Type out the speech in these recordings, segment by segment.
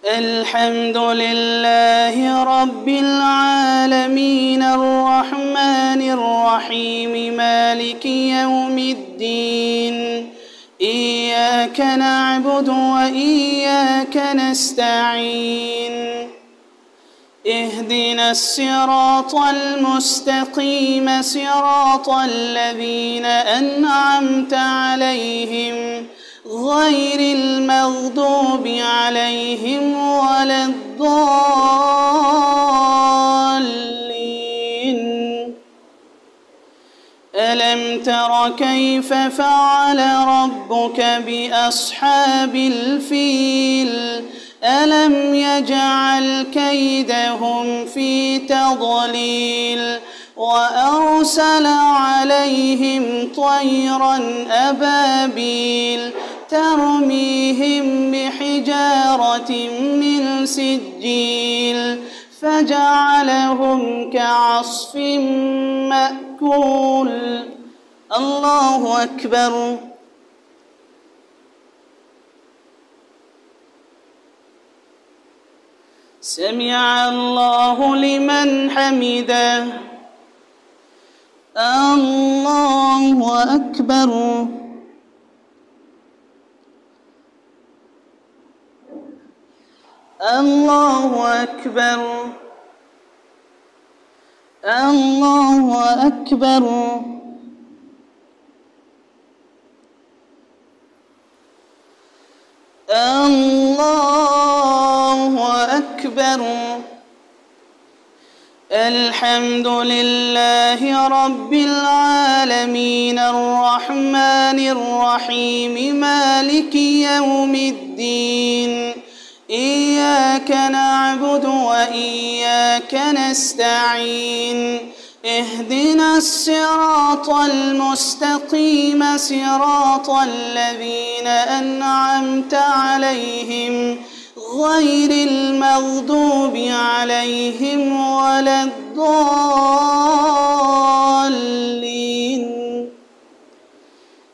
الحمد لله رب العالمين الرحمن الرحيم مالك يوم الدين إياك نعبد وإياك نستعين اهدنا الصراط المستقيم صراط الذين أنعمت عليهم غير المغضوب عليهم ولا الضالين. ألم تر كيف فعل ربك بأصحاب الفيل ألم يجعل كيدهم في تضليل وأرسل عليهم طيرا أبابيل ترميهم بحجارة من سجيل فجعلهم كعصف مأكول. الله أكبر. سمع الله لمن حمده. الله أكبر. الله أكبر. الله أكبر. الله أكبر. الحمد لله رب العالمين الرحمن الرحيم مالك يوم الدين إياك نعبد وإياك نستعين اهدنا الصراط المستقيم صراط الذين أنعمت عليهم غير المغضوب عليهم ولا الضالين.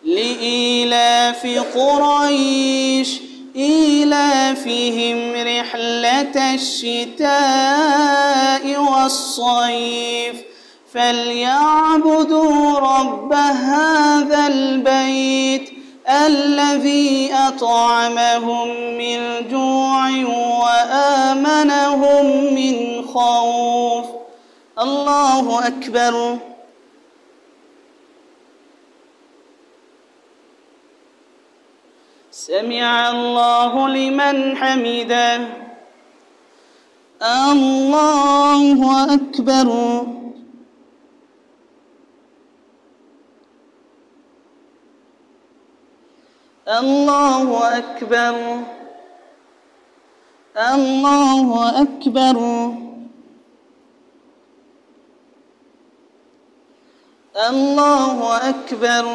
لإيلاف قريش إيلافهم رحلة الشتاء والصيف فليعبدوا رب هذا البيت الذي أطعمهم من جوع وآمنهم من خوف. الله أكبر. سمع الله لمن حمده. الله أكبر. الله أكبر. الله أكبر. الله أكبر.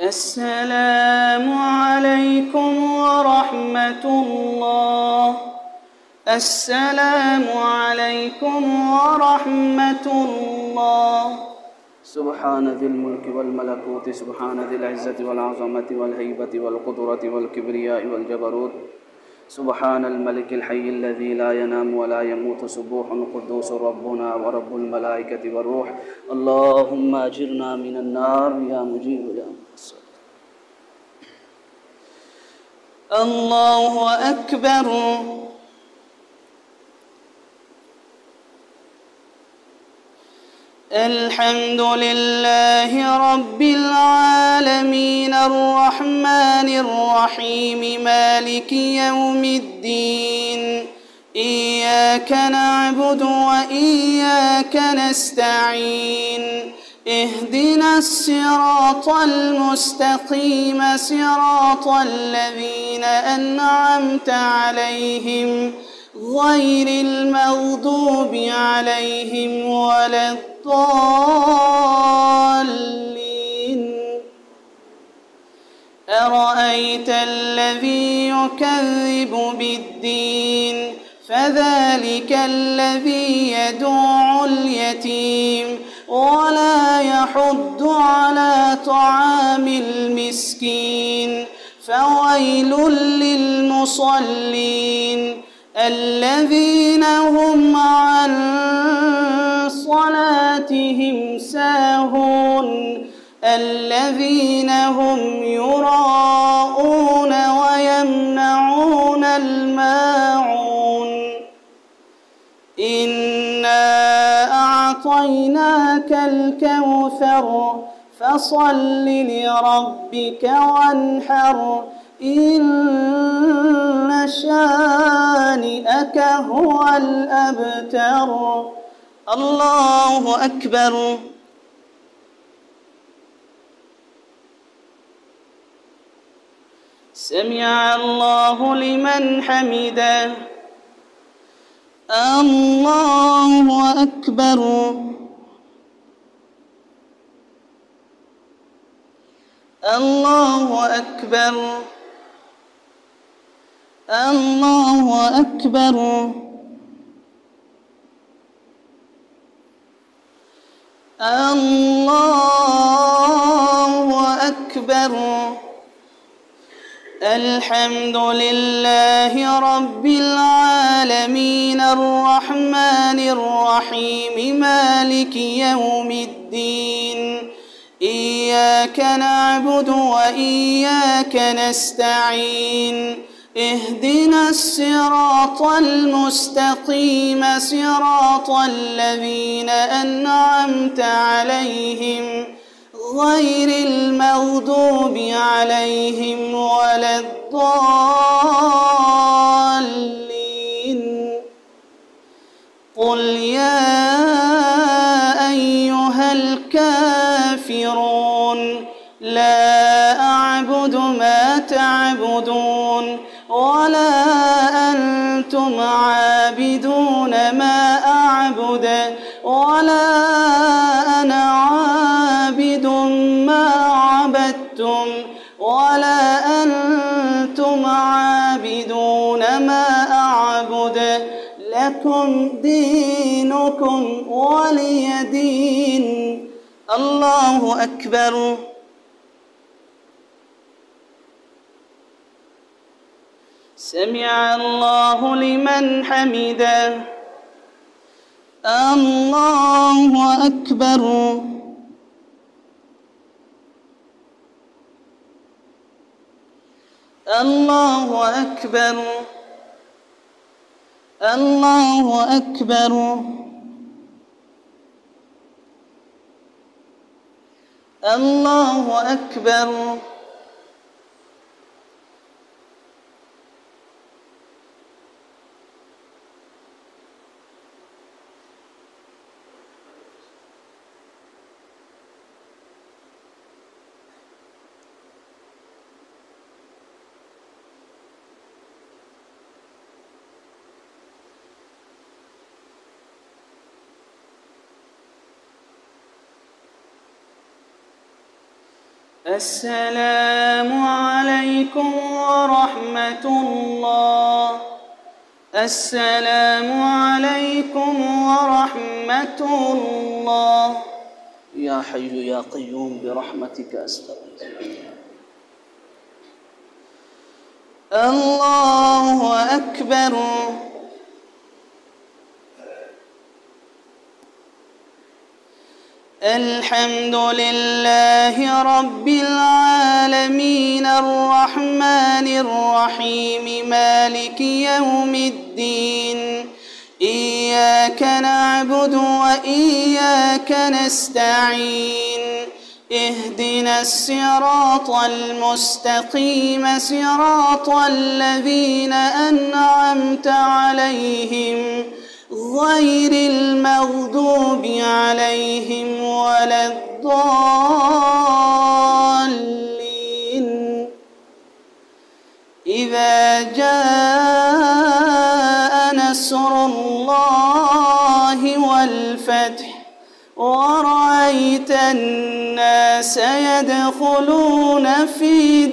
السلام عليكم ورحمة الله. السلام عليكم ورحمة الله. سبحان ذي الملك والملكوت سبحان ذي العزة والعظمة والهيبة والقدرة والكبرياء والجبروت سبحان الملك الحي الذي لا ينام ولا يموت سبوح قدوس ربنا ورب الملائكة والروح. اللهم أجرنا من النار يا مجيب يا مقصر. الله أكبر. الحمد لله رب العالمين الرحمن الرحيم مالك يوم الدين إياك نعبد وإياك نستعين اهدنا الصراط المستقيم صراط الذين أنعمت عليهم غير المغضوب عليهم ولا الضالين. الضالين أرأيت الذي يكذب بالدين فذلك الذي يدع اليتيم ولا يحض على طعام المسكين فويل للمصلين الذين هم عن صلاتهم ساهون الذين هم يراءون ويمنعون الماعون إنا أعطيناك الكوثر فصل لربك وانحر إن شانئك هو الأبتر. الله أكبر. سمع الله لمن حمده. الله أكبر. الله أكبر. الله أكبر. الله أكبر. الحمد لله رب العالمين الرحمن الرحيم مالك يوم الدين إياك نعبد وإياك نستعين اهدنا الصراط المستقيم صراط الذين أنعمت عليهم غير المغضوب عليهم ولا الضالين. قل يا أيها الكافرون لا أعبد ما تعبدون ولا أنتم عابدون ما أعبد ولا أنا عابد ما عبدتم ولا أنتم عابدون ما أعبد لكم دينكم ولي دين. الله أكبر. سمع الله لمن حمده. الله أكبر. الله أكبر. الله أكبر. الله أكبر. السلام عليكم ورحمة الله. السلام عليكم ورحمة الله. يا حي يا قيوم برحمتك أستغيث. الله أكبر. الحمد لله رب العالمين الرحمن الرحيم مالك يوم الدين إياك نعبد وإياك نستعين اهدنا الصراط المستقيم صراط الذين أنعمت عليهم غير المغضوب عليهم ولا الضالين. إذا جاء نصر الله والفتح الناس يدخلون في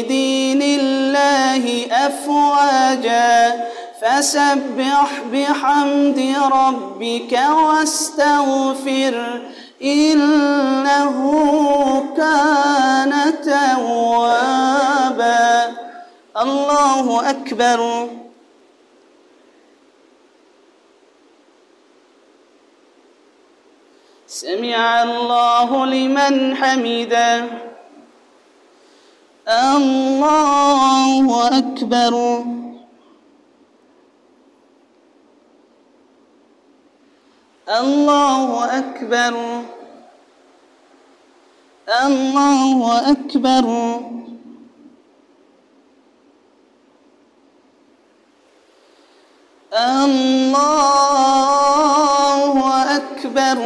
دين الله أفواجا فسبح بحمد ربك واستغفر إنه كان توابا. الله أكبر. سمع الله لمن حمده. الله أكبر. الله أكبر. الله أكبر. الله أكبر.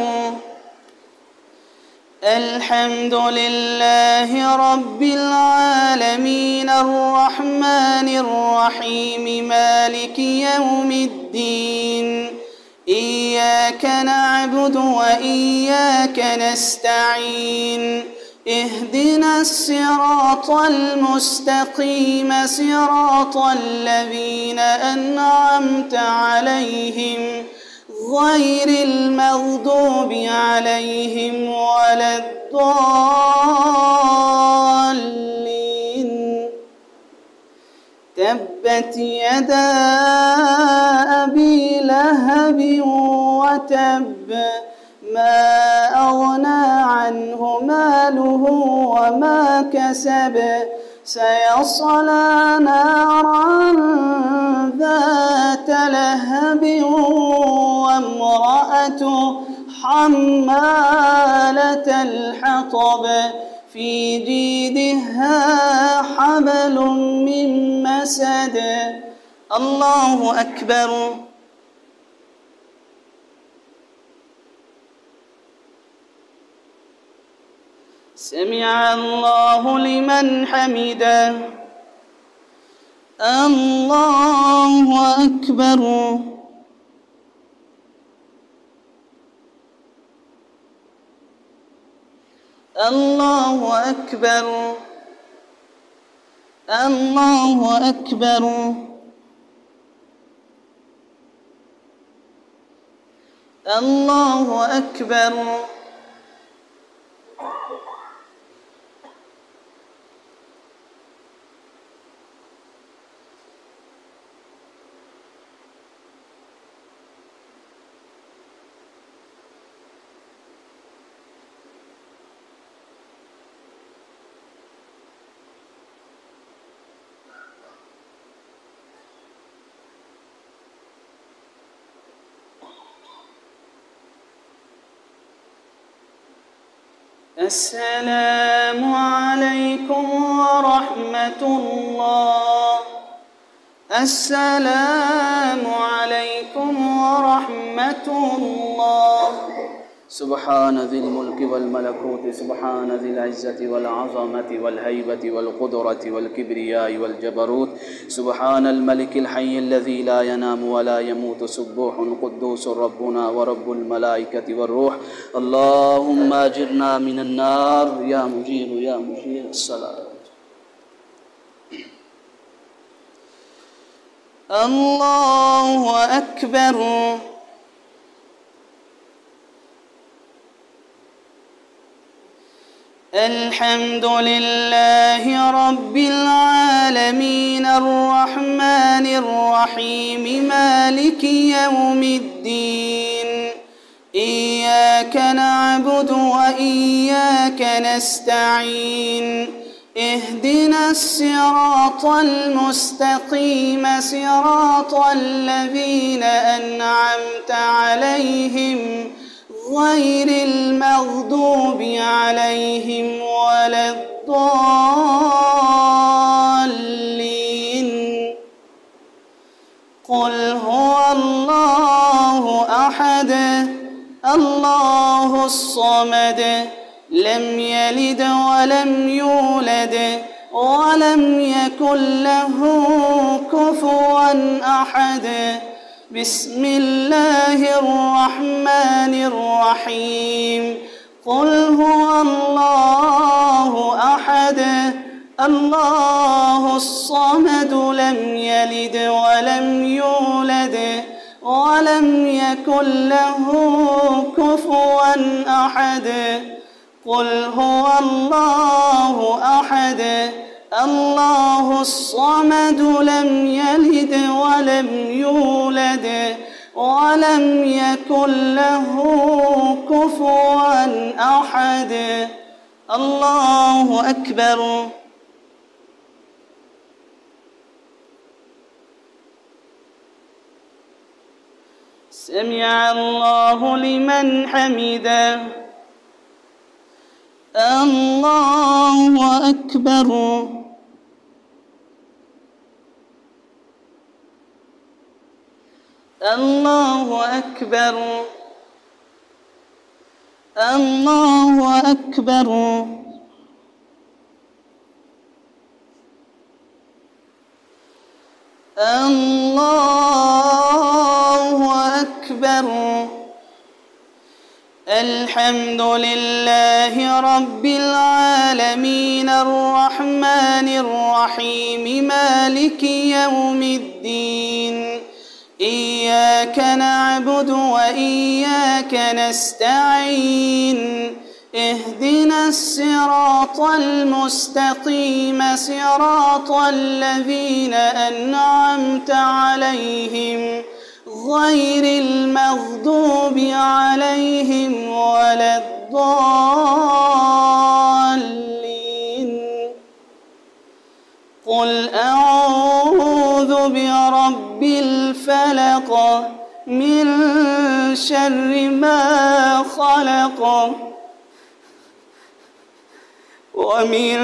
الحمد لله رب العالمين الرحمن الرحيم مالك يوم الدين إياك نعبد وإياك نستعين اهدنا الصراط المستقيم صراط الذين أنعمت عليهم غير المغضوب عليهم ولا الضالين. تبت يدا أبي لهب وتب ما أغنى عنه ماله وما كسب سيصلى نارا ذات لهب وامرأته حمالة الحطب في جيدها حبل من مسد. الله أكبر. سمع الله لمن حمده. الله أكبر. الله أكبر. الله أكبر. الله أكبر. السلام عليكم ورحمة الله. السلام عليكم ورحمة الله. سبحان ذي الملك والملكوت سبحان ذي العزة والعظمة والهيبة والقدرة والكبرياء والجبروت سبحان الملك الحي الذي لا ينام ولا يموت سبوح قدوس ربنا ورب الملائكة والروح. اللهم أجرنا من النار يا مجير يا مجير. الصلاة. الله أكبر. الحمد لله رب العالمين الرحمن الرحيم مالك يوم الدين إياك نعبد وإياك نستعين اهدنا الصراط المستقيم صراط الذين أنعمت عليهم غير المغضوب عليهم ولا الضالين. قل هو الله أحد الله الصمد لم يلد ولم يولد ولم يكن له كفوا أحد. بسم الله الرحمن الرحيم قل هو الله أحد الله الصمد لم يلد ولم يولد ولم يكن له كفوا أحد قل هو الله أحد الله الصمد لم يلد ولم يولد ولم يكن له كفوا أحد الله أكبر سمع الله لمن حمده الله أكبر الله أكبر الله أكبر الله أكبر الحمد لله رب العالمين الرحمن الرحيم مالك يوم الدين إياك نعبد وإياك نستعين اهدنا الصراط المستقيم صراط الذين أنعمت عليهم غير المغضوب عليهم ولا الضالين قل أعوذ برب الفلق من شر ما خلق ومن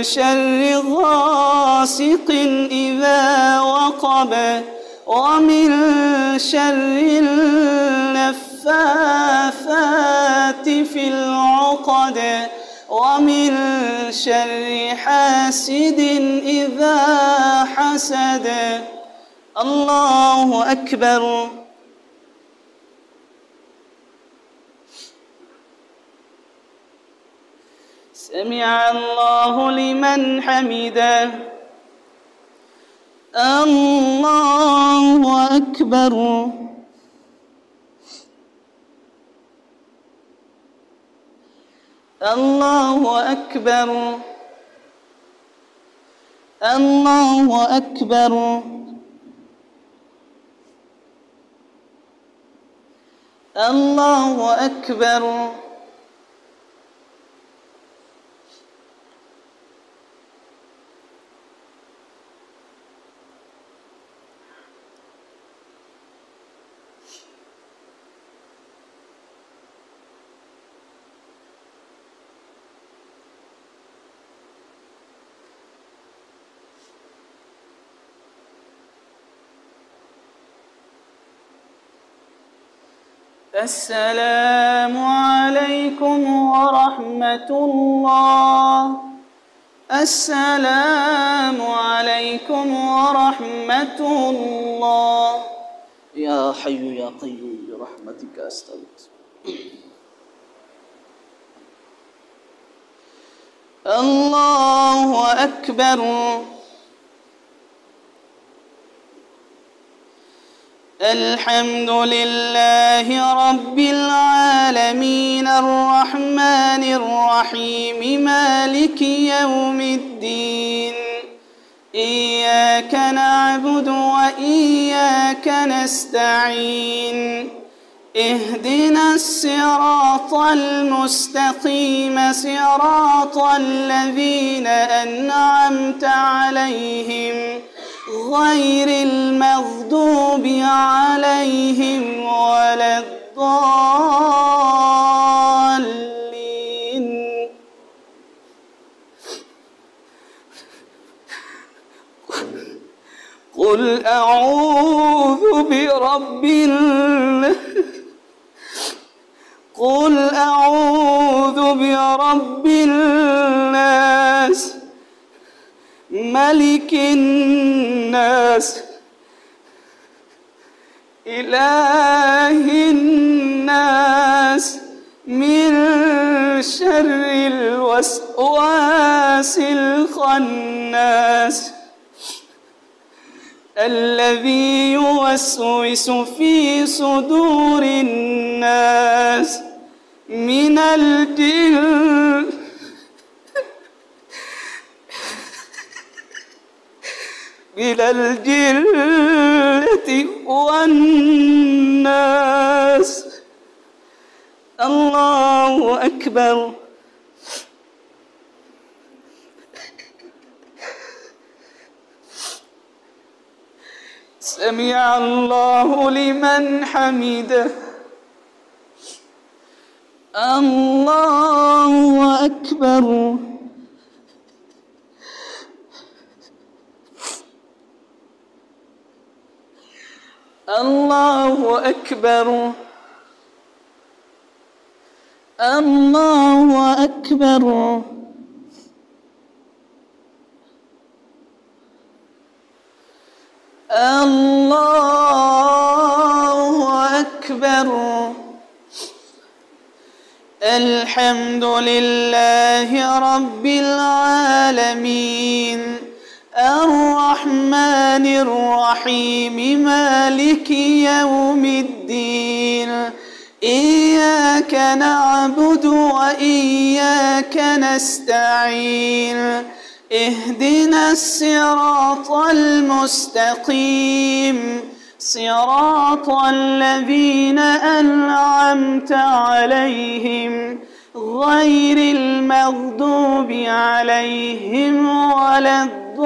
شر غاسق إذا وقب ومن شر النفاثات في العقد ومن شر حاسد إذا حسد الله أكبر سمع الله لمن حمده الله أكبر الله أكبر الله أكبر الله أكبر السلام عليكم ورحمة الله السلام عليكم ورحمة الله يا حي يا قيوم برحمتك أستغيث الله أكبر الحمد لله رب العالمين الرحمن الرحيم مالك يوم الدين إياك نعبد وإياك نستعين اهدنا الصراط المستقيم صراط الذين أنعمت عليهم غير المغضوب عليهم ولا الضالين قل أعوذ برب قل أعوذ برب الناس ملك الناس إله الناس من شر الوسواس الخناس الذي يوسوس في صدور الناس من الجنة والناس. الله أكبر. سمع الله لمن حمده. الله أكبر. الله أكبر. الله أكبر. الله أكبر. الحمد لله رب العالمين الرحمن الرحيم مالك يوم الدين إياك نعبد وإياك نستعين اهدنا الصراط المستقيم صراط الذين أنعمت عليهم غير المغضوب عليهم ولا الضالين.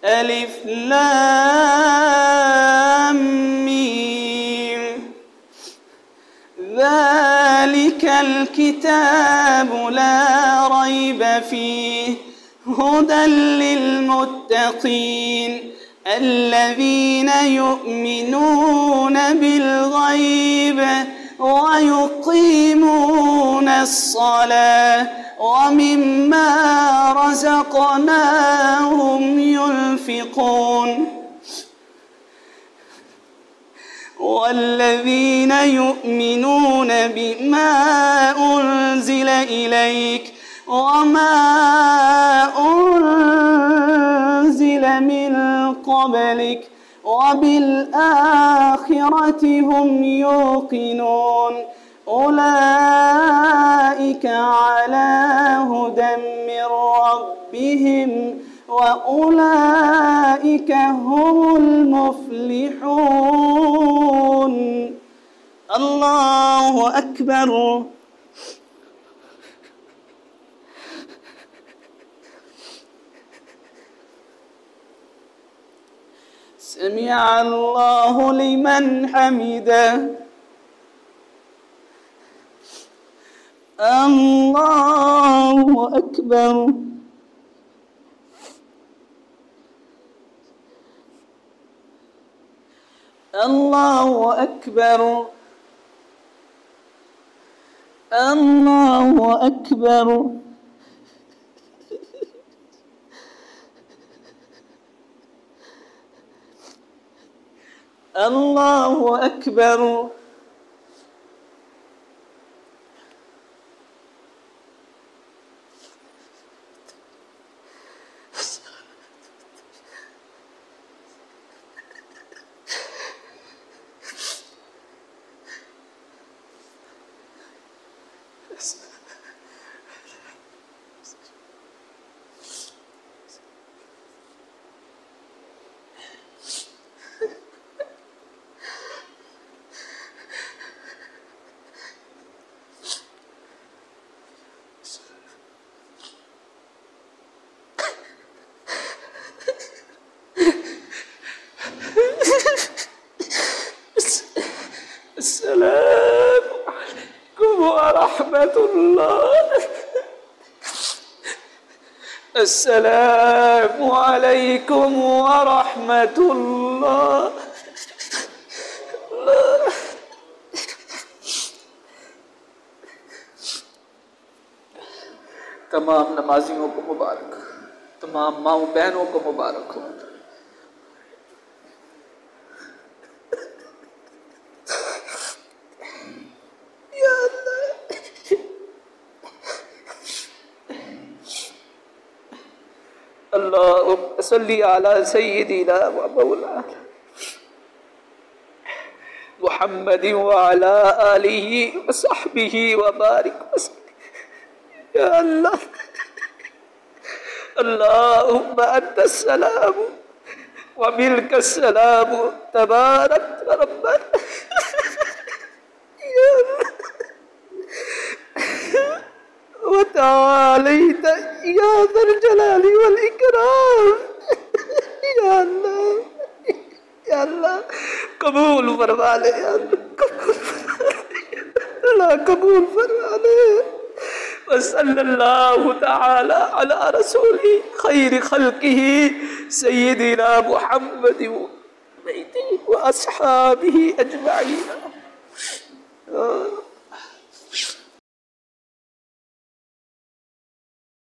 ألف لام ميم. ذلك الكتاب لا ريب فيه هدى للمتقين الذين يؤمنون بالغيب ويقيمون الصلاة ومما رزقناهم ينفقون والذين يؤمنون بما أنزل إليك وما أنزل من قبلك وبالآخرة هم يوقنون أولئك على هدى من ربهم وأولئك هم المفلحون. الله أكبر. سمع الله لمن حمده. الله أكبر. الله أكبر. الله أكبر. الله أكبر. السلام عليكم ورحمة الله. السلام عليكم ورحمة الله. तमाम नमाजियों को मुबारक। तमाम माओ बहनों को मुबारक हो। या अल्लाहुम्मा सल्ली अला सय्यिदिना व मौलाना मुहम्मदिन व अला आलिहि व सहबिहि व बारिक वसल्लिम। या अल्लाह, अल्लाहुम्मा अंतस्सलाम व मिनकस सलाम तबारक रब्बना। या अल्लाह व तआलैत या ज़ल जलाली वल इकराम। या अल्लाह, या अल्लाह कबूल फरमा ले, या अल्लाह कबूल फरमा ले। वसल्लल्लाहु तआला अला रसूली खैर खल्किही सय्यिदिना मुहम्मद व अस्हाबिही अजमईन।